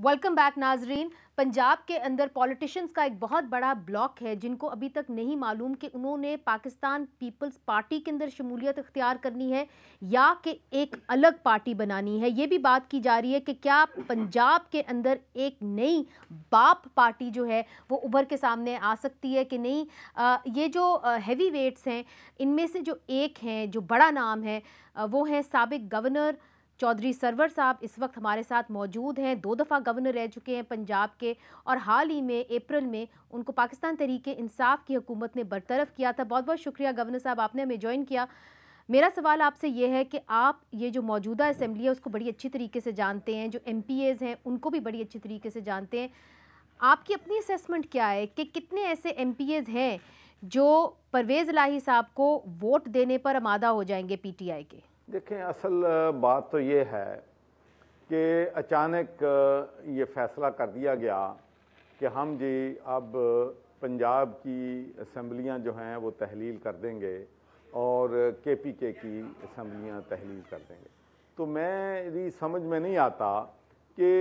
Welcome back नाजरीन। पंजाब के अंदर पॉलिटिशियंस का एक बहुत बड़ा ब्लॉक है जिनको अभी तक नहीं मालूम कि उन्होंने पाकिस्तान पीपल्स पार्टी के अंदर शमूलियत इख्तियार करनी है या कि एक अलग पार्टी बनानी है। ये भी बात की जा रही है कि क्या पंजाब के अंदर एक नई बाप पार्टी जो है वो उभर के सामने आ सकती है कि नहीं। ये जो हैवी वेट्स हैं इनमें से जो एक हैं जो बड़ा नाम है वो है साबिक गवर्नर चौधरी सरवर साहब। इस वक्त हमारे साथ मौजूद हैं। 2 दफ़ा गवर्नर रह चुके हैं पंजाब के और हाल ही में अप्रैल में उनको पाकिस्तान तहरीक इंसाफ की हुकूमत ने बरतरफ किया था। बहुत बहुत शुक्रिया गवर्नर साहब, आपने हमें ज्वाइन किया। मेरा सवाल आपसे ये है कि आप ये जो मौजूदा असम्बली है उसको बड़ी अच्छी तरीके से जानते हैं, जो MPAs हैं उनको भी बड़ी अच्छी तरीके से जानते हैं। आपकी अपनी असेसमेंट क्या है कि कितने ऐसे MPAs हैं जो परवेज़ इलाही साहब को वोट देने पर आमादा हो जाएंगे PTI के? देखें, असल बात तो ये है कि अचानक ये फैसला कर दिया गया कि हम जी अब पंजाब की असम्बलियाँ जो हैं वो तहलील कर देंगे और KPK की असम्बलियाँ तहलील कर देंगे। तो मेरी समझ में नहीं आता कि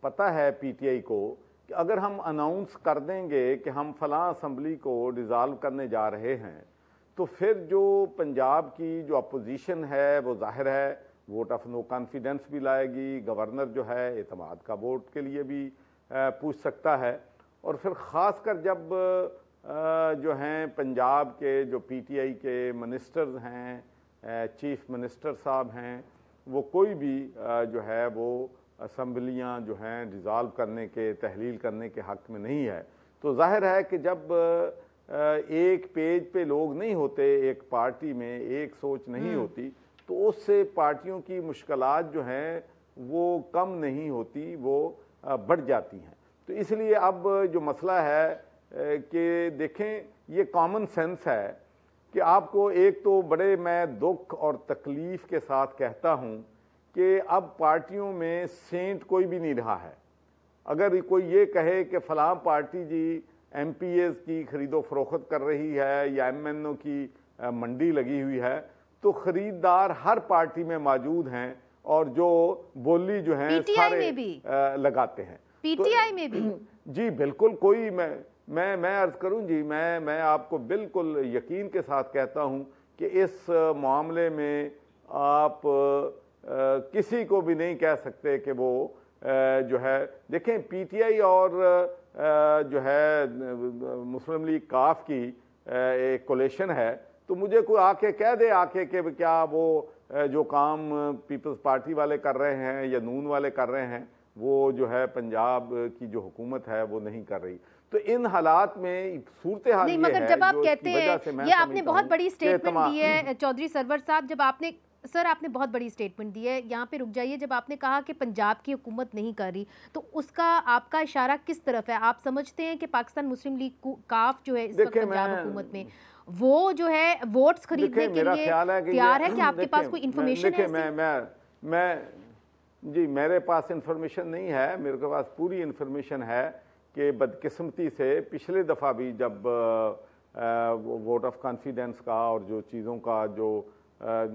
पता है PTI को कि अगर हम अनाउंस कर देंगे कि हम फलां असम्बली को डिज़ाल्व करने जा रहे हैं तो फिर जो पंजाब की जो अपोजिशन है वो जाहिर है वोट ऑफ नो कॉन्फिडेंस भी लाएगी, गवर्नर जो है एतमाद का वोट के लिए भी पूछ सकता है। और फिर ख़ासकर जब जो हैं पंजाब के जो PTI के मिनिस्टर्स हैं, चीफ मिनिस्टर साहब हैं, वो कोई भी जो है वो असम्बलियाँ जो हैं डिज़ाल्व करने के, तहलील करने के हक़ में नहीं है। तो जाहिर है कि जब एक पेज पे लोग नहीं होते, एक पार्टी में एक सोच नहीं होती, तो उससे पार्टियों की मुश्किलात जो हैं वो कम नहीं होती, वो बढ़ जाती हैं। तो इसलिए अब जो मसला है कि देखें, ये कॉमन सेंस है कि आपको एक तो बड़े मैं दुख और तकलीफ़ के साथ कहता हूँ कि अब पार्टियों में सेंट कोई भी नहीं रहा है। अगर कोई ये कहे कि फ़लाँ पार्टी जी MPAs की खरीदो फरोख्त कर रही है या MNO की मंडी लगी हुई है, तो ख़रीदार हर पार्टी में मौजूद हैं और जो बोली जो है सारे में भी लगाते हैं। PTI में भी जी बिल्कुल। कोई मैं अर्ज़ करूं जी, मैं आपको बिल्कुल यकीन के साथ कहता हूं कि इस मामले में आप किसी को भी नहीं कह सकते कि वो जो है, देखें PTI और जो है मुस्लिम लीग काफ की एक कोलेशन है, तो मुझे कोई आके कह दे आके कि क्या वो जो काम पीपल्स पार्टी वाले कर रहे हैं या नून वाले कर रहे हैं वो जो है पंजाब की जो हुकूमत है वो नहीं कर रही। तो इन हालात में सूरत हाल नहीं, ये मगर है जब आप जो कहते हैं, ये आपने बहुत बड़ी स्टेटमेंट दी है चौधरी सरवर साहब, जब आपने आपने बहुत बड़ी स्टेटमेंट दी है, यहाँ पे रुक जाइए। जब आपने कहा कि पंजाब की हुकूमत नहीं कर रही, तो उसका आपका इशारा किस तरफ है? आप समझते हैं कि पाकिस्तान मुस्लिम लीग काफ जो है इस वक्त पंजाब हुकूमत में वो जो है वोट्स खरीदने के लिए तैयार है? कि आपके पास कोई इन्फॉर्मेशन है? मैं जी मेरे पास इंफॉर्मेशन नहीं है, मेरे के पास पूरी इंफॉर्मेशन है कि बदकिस्मती से पिछले दफ़ा भी जब वोट ऑफ कॉन्फिडेंस का और जो चीज़ों का जो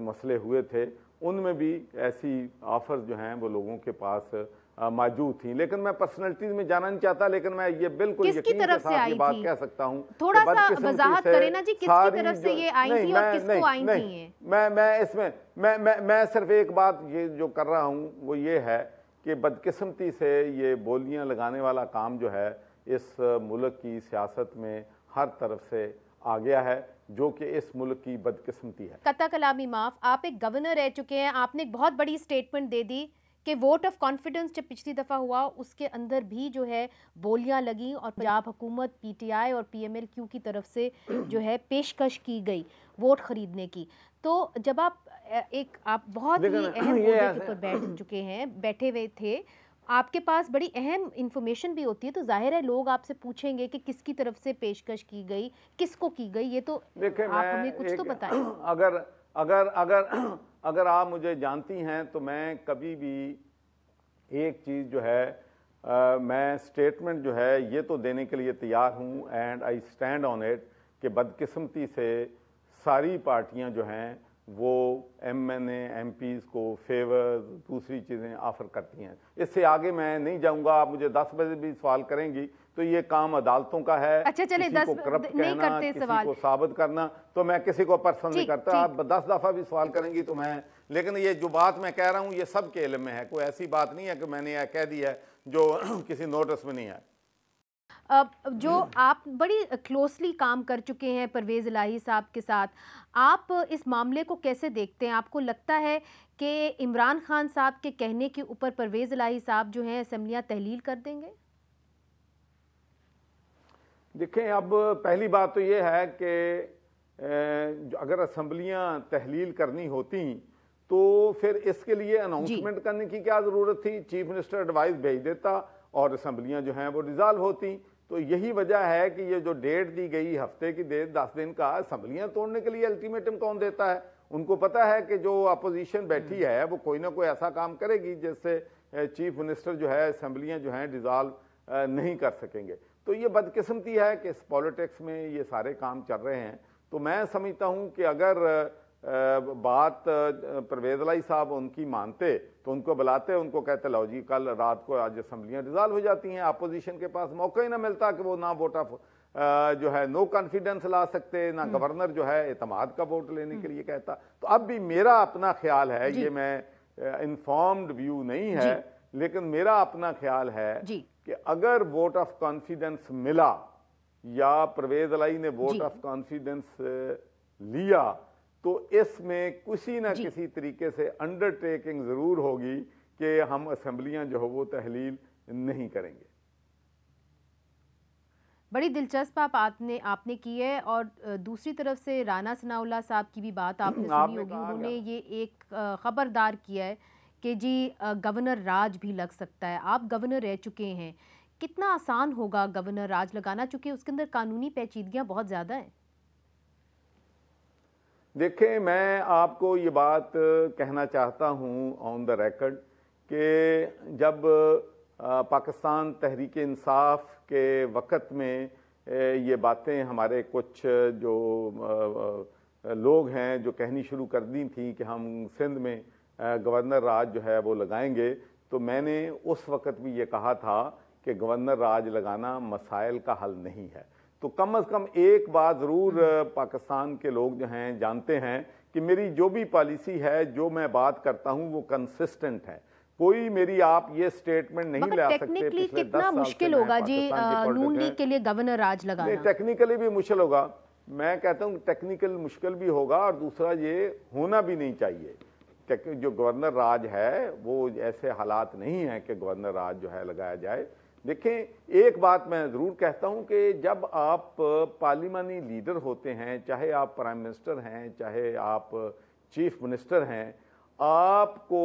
मसले हुए थे उनमें भी ऐसी ऑफर्स जो हैं वो लोगों के पास मौजूद थी। लेकिन मैं पर्सनैलिटीज में जाना नहीं चाहता, लेकिन मैं ये बिल्कुल यकीन के साथ ये बात कह सकता हूँ। थोड़ा सा वजाहत करें ना जी, किसकी तरफ से ये आई थी और किसको आई थी? मैं इसमें मैं सिर्फ एक बात ये जो कर रहा हूँ वो ये है कि बदकिस्मती से ये बोलियां लगाने वाला काम जो है इस मुल्क की सियासत में हर तरफ से आ गया है, जो कि इस मुल्क की बदकिस्मती है। कत्ता कलामी माफ, आप एक गवर्नर रह चुके हैं, आपने एक बहुत बड़ी स्टेटमेंट दे दी कि वोट ऑफ कॉन्फिडेंस जब पिछली दफ़ा हुआ उसके अंदर भी जो है बोलियां लगी और पंजाब हुकूमत PTI और PMLQ की तरफ से जो है पेशकश की गई वोट ख़रीदने की। तो जब आप बहुत ही अहम ओहदे के ऊपर बैठ चुके हैं, बैठे हुए थे, आपके पास बड़ी अहम इंफॉर्मेशन भी होती है, तो जाहिर है लोग आपसे पूछेंगे कि किसकी तरफ से पेशकश की गई, किसको की गई। ये तो आप हमें कुछ तो बताएं। अगर अगर अगर अगर आप मुझे जानती हैं तो मैं कभी भी एक चीज़ जो है मैं स्टेटमेंट जो है ये तो देने के लिए तैयार हूँ and I stand on it कि बदकिस्मती से सारी पार्टियां जो हैं वो MNA MPs को फेवर दूसरी चीज़ें ऑफ़र करती हैं। इससे आगे मैं नहीं जाऊंगा। आप मुझे 10 बजे भी सवाल करेंगी तो ये काम अदालतों का है। अच्छा चले, किसी को करप्ट कहना, किसी को साबित करना, तो मैं किसी को पर्सन नहीं करता। आप 10 दफ़ा भी सवाल करेंगी तो मैं, लेकिन ये जो बात मैं कह रहा हूँ ये सबके इल्म में है। कोई ऐसी बात नहीं है कि मैंने यह कह दी है जो किसी नोटिस में नहीं है। जो आप बड़ी क्लोजली काम कर चुके हैं परवेज़ इलाही साहब के साथ, आप इस मामले को कैसे देखते हैं? आपको लगता है कि इमरान खान साहब के कहने के ऊपर परवेज़ इलाही साहब जो हैं असेंबलियां तहलील कर देंगे? देखें, अब पहली बात तो ये है कि अगर असेंबलियां तहलील करनी होती तो फिर इसके लिए अनाउंसमेंट करने की क्या ज़रूरत थी? चीफ मिनिस्टर एडवाइस भेज देता और असेंबलियां जो हैं वो डिज़ाल्व होती। तो यही वजह है कि ये जो डेट दी गई हफ्ते की डेट 10 दिन का, असेंबलियां तोड़ने के लिए अल्टीमेटम कौन देता है? उनको पता है कि जो अपोजिशन बैठी है वो कोई ना कोई ऐसा काम करेगी जिससे चीफ मिनिस्टर जो है असेंबलियां जो हैं डिज़ाल्व नहीं कर सकेंगे। तो ये बदकिस्मती है कि इस पॉलिटिक्स में ये सारे काम चल रहे हैं। तो मैं समझता हूँ कि अगर बात परवेज़ इलाही साहब उनकी मानते तो उनको बुलाते, उनको कहते लो जी कल रात को आज असेंबलियां डिज़ाल्व हो जाती हैं। अपोजिशन के पास मौका ही ना मिलता कि वो ना वोट ऑफ जो है नो कॉन्फिडेंस ला सकते, ना गवर्नर जो है एतमाद का वोट लेने के लिए कहता। तो अब भी मेरा अपना ख्याल है, ये मैं इन्फॉर्म्ड व्यू नहीं है, लेकिन मेरा अपना ख्याल है कि अगर वोट ऑफ कॉन्फिडेंस मिला या परवेज़ इलाही ने वोट ऑफ कॉन्फिडेंस लिया तो इसमें किसी ना किसी तरीके से अंडरटेकिंग जरूर होगी कि हम असेंबलियां जो हो वो तहलील नहीं करेंगे। बड़ी दिलचस्प आपने की है। और दूसरी तरफ से राना सनाउल्लाह साहब की भी बात आपने सुनी होगी। उन्होंने ये एक खबरदार किया है कि जी गवर्नर राज भी लग सकता है। आप गवर्नर रह चुके हैं, कितना आसान होगा गवर्नर राज लगाना, चूंकि उसके अंदर कानूनी पेचीदगियां बहुत ज़्यादा हैं? देखें, मैं आपको ये बात कहना चाहता हूँ ऑन द रिकॉर्ड कि जब पाकिस्तान तहरीक इंसाफ के वक़्त में ये बातें हमारे कुछ जो लोग हैं जो कहनी शुरू कर दी थी कि हम सिंध में गवर्नर राज जो है वो लगाएंगे, तो मैंने उस वक़्त भी ये कहा था कि गवर्नर राज लगाना मसाइल का हल नहीं है। तो कम से कम एक बात ज़रूर पाकिस्तान के लोग जो हैं जानते हैं कि मेरी जो भी पॉलिसी है, जो मैं बात करता हूँ वो कंसिस्टेंट है। कोई मेरी आप ये स्टेटमेंट नहीं ले सकते टेक्निकली कितना मुश्किल होगा जी नून लीग के लिए गवर्नर राज लगाना? टेक्निकली भी मुश्किल होगा। मैं कहता हूँ टेक्निकल मुश्किल भी होगा और दूसरा ये होना भी नहीं चाहिए। जो गवर्नर राज है वो ऐसे हालात नहीं है कि गवर्नर राज जो है लगाया जाए। देखें, एक बात मैं ज़रूर कहता हूं कि जब आप पार्लिमानी लीडर होते हैं, चाहे आप प्राइम मिनिस्टर हैं, चाहे आप चीफ मिनिस्टर हैं, आपको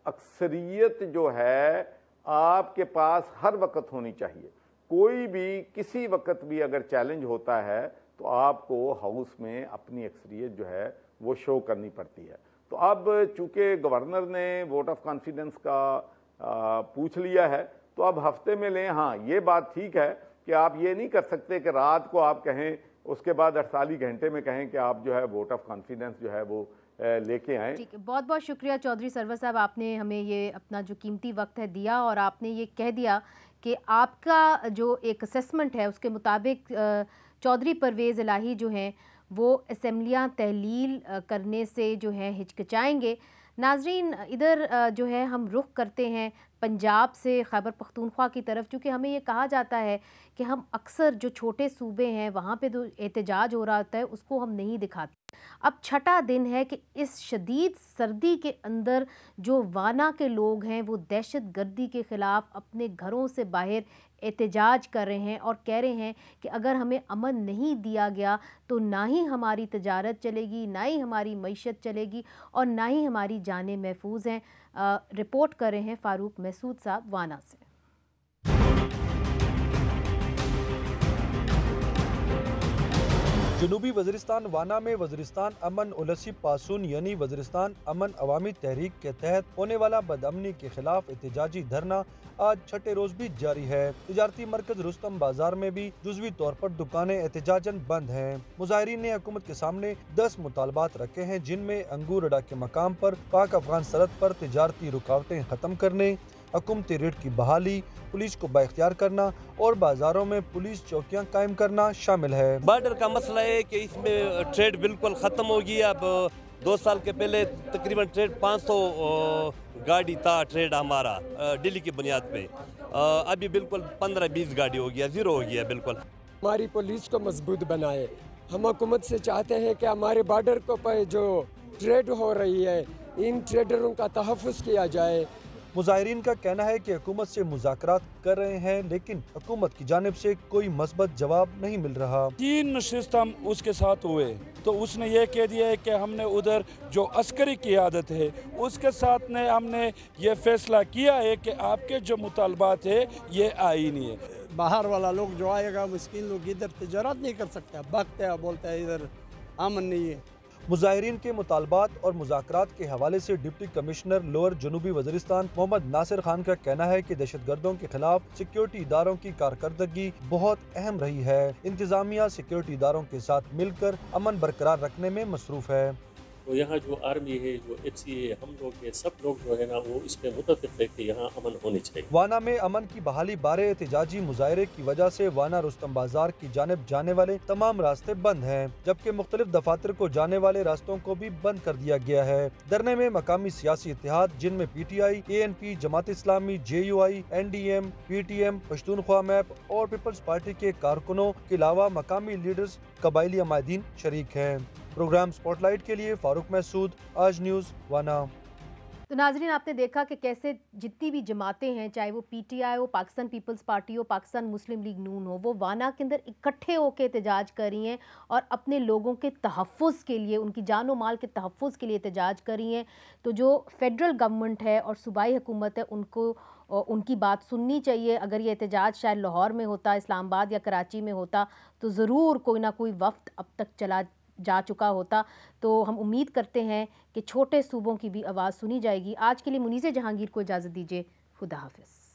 अक्सरियत जो है आपके पास हर वक्त होनी चाहिए। कोई भी किसी वक्त भी अगर चैलेंज होता है तो आपको हाउस में अपनी अक्सरियत जो है वो शो करनी पड़ती है। तो अब चूंकि गवर्नर ने वोट ऑफ कॉन्फिडेंस का पूछ लिया है तो अब हफ्ते में लें। हाँ, ये बात ठीक है कि आप ये नहीं कर सकते कि रात को आप कहें उसके बाद 48 घंटे में कहें कि आप जो है वोट ऑफ कॉन्फिडेंस जो है वो लेके आए। ठीक है, बहुत बहुत शुक्रिया चौधरी सरवर साहब, आपने हमें ये अपना जो कीमती वक्त है दिया और आपने ये कह दिया कि आपका जो एक असेसमेंट है उसके मुताबिक चौधरी परवेज़ इलाही जो हैं वो असेंबलियां तहलील करने से जो है हिचकिचाएंगे। नाजरीन, इधर जो है हम रुख करते हैं पंजाब से खैबर पख्तूनख्वा की तरफ, क्योंकि हमें ये कहा जाता है कि हम अक्सर जो छोटे सूबे हैं वहाँ पे जो एहतजाज हो रहा होता है उसको हम नहीं दिखाते। अब छठा दिन है कि इस शदीद सर्दी के अंदर जो वाना के लोग हैं वो दहशत गर्दी के ख़िलाफ़ अपने घरों से बाहर एहतजाज कर रहे हैं और कह रहे हैं कि अगर हमें अमन नहीं दिया गया तो ना ही हमारी तजारत चलेगी, ना ही हमारी मईशत चलेगी और ना ही हमारी जानें महफूज हैं। रिपोर्ट कर रहे हैं फ़ारूक महसूद साहब वाना से। जनूबी वज़ीरिस्तान वाना में वज़ीरिस्तान अमन उलसी पासून यानी वज़ीरिस्तान अमन अवामी तहरीक के तहत होने वाला बदअमनी के खिलाफ एहतजाजी धरना आज छठे रोज भी जारी है। तिजारती मरकज रुस्तम बाजार में भी जुज़वी तौर पर दुकानें एहतजाजन बंद हैं। मुजाहिरीन ने हुकूमत के सामने 10 मुतालबात रखे हैं, जिनमें अंगूर अड्डा के मकाम पर पाक अफगान सरहद पर तिजारती रुकावटें खत्म करने, हुकूमती रेट की बहाली, पुलिस को बाइख्तियार करना और बाजारों में पुलिस चौकियां कायम करना शामिल है। बॉर्डर का मसला है कि इसमें ट्रेड बिल्कुल ख़त्म हो गई। अब 2 साल के पहले तकरीबन ट्रेड 500 गाड़ी था ट्रेड हमारा दिल्ली की बुनियाद पे। अभी बिल्कुल 15-20 गाड़ी हो गया, ज़ीरो हो गया बिल्कुल। हमारी पुलिस को मजबूत बनाए। हम हुकूमत से चाहते हैं कि हमारे बॉर्डर को पर जो ट्रेड हो रही है इन ट्रेडरों का तहफ़्फ़ुज़ किया जाए। मुजाहिरीन का कहना है कि हुकूमत से मुज़ाकरात कर रहे हैं, लेकिन हुकूमत की जानिब से कोई मस्बत जवाब नहीं मिल रहा। 3 नशिस्त हम उसके साथ हुए तो उसने ये कह दिया है कि हमने उधर जो अस्करी क़ियादत है उसके साथ ने हमने ये फैसला किया है कि आपके जो मुतालबात है ये आईनी है। बाहर वाला लोग जो आएगा मुस्किन लोग इधर तिजारत नहीं कर सकते, भागते हैं, बोलते हैं इधर अमन नहीं है। मुजाहिरीन के मुतालबात और मुज़ाकरात के हवाले से डिप्टी कमिश्नर लोअर जनूबी वज़ीरिस्तान मोहम्मद नासिर खान का कहना है कि दहशतगर्दों के खिलाफ सिक्योरिटी इदारों की कारकर्दगी बहुत अहम रही है। इंतजामिया सिक्योरिटी इदारों के साथ मिलकर अमन बरकरार रखने में मसरूफ़ है। तो यहाँ जो आर्मी है, जो HC है, हम लोग है, सब लोग जो है ना वो इस पे मुतफ़िक़ है कि यहाँ अमन होनी चाहिए। वाना में अमन की बहाली बारे एहतजाजी मुजाहरे की वजह से वाना रुस्तम बाजार की जानिब जाने वाले तमाम रास्ते बंद हैं, जबकि मुख्तलिफ दफातर को जाने वाले रास्तों को भी बंद कर दिया गया है। धरने में मकामी सियासी इत्तेहाद जिनमें PTI, ANP, Jamaat Islami, JUI, NDM, PTM, Pashtunkhwa map और पीपल्स पार्टी के कारकुनों के अलावा मकामी लीडर्स, कबायली अमायदीन शरीक हैं। प्रोग्राम स्पॉटलाइट के लिए फारूक महसूद, आज न्यूज़, वाना। तो नाजरीन, आपने देखा कि कैसे जितनी भी जमातें हैं, चाहे वो PTI हो, पाकिस्तान पीपल्स पार्टी हो, पाकिस्तान मुस्लिम लीग नून हो, वो वाना के अंदर इकट्ठे होकर एहतजाज कर रही हैं और अपने लोगों के तहफ़्फ़ुज़ के लिए, उनकी जान और माल के तहफ़्फ़ुज़ के लिए एहतजाज कर रही हैं। तो जो फेडरल गवर्नमेंट है और सूबाई हुकूमत है, उनको उनकी बात सुननी चाहिए। अगर ये एहतजाज शायद लाहौर में होता, इस्लामाबाद या कराची में होता, तो ज़रूर कोई ना कोई वफ़द अब तक चला जा चुका होता। तो हम उम्मीद करते हैं कि छोटे सूबों की भी आवाज़ सुनी जाएगी। आज के लिए मुनीज़ जहांगीर को इजाज़त दीजिए। खुदा हाफ़िज़।